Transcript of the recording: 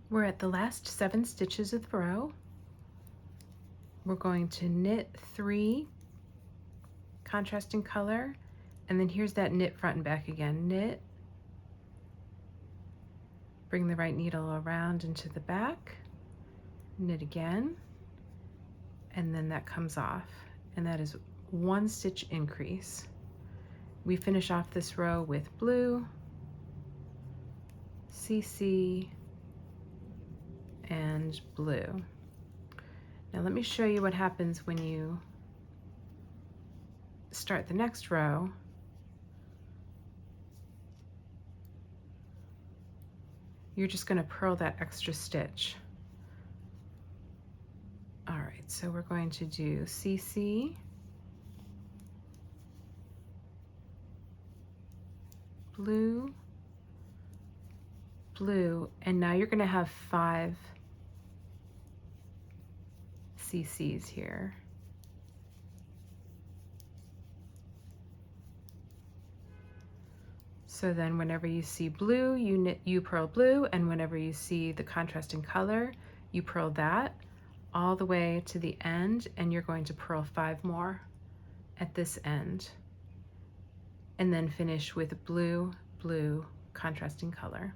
We're at the last 7 stitches of the row. We're going to knit 3 contrasting color, and then here's that knit front and back again. Knit, bring the right needle around into the back, knit again, and then that comes off, and that is 1 stitch increase. We finish off this row with blue, CC, and blue. Now let me show you what happens when you start the next row. You're just going to purl that extra stitch. All right, so we're going to do CC, blue, blue, and now you're going to have 5 CCs here. So then whenever you see blue, you purl blue, and whenever you see the contrasting color, you purl that all the way to the end, and you're going to purl 5 more at this end, and then finish with blue, blue, contrasting color.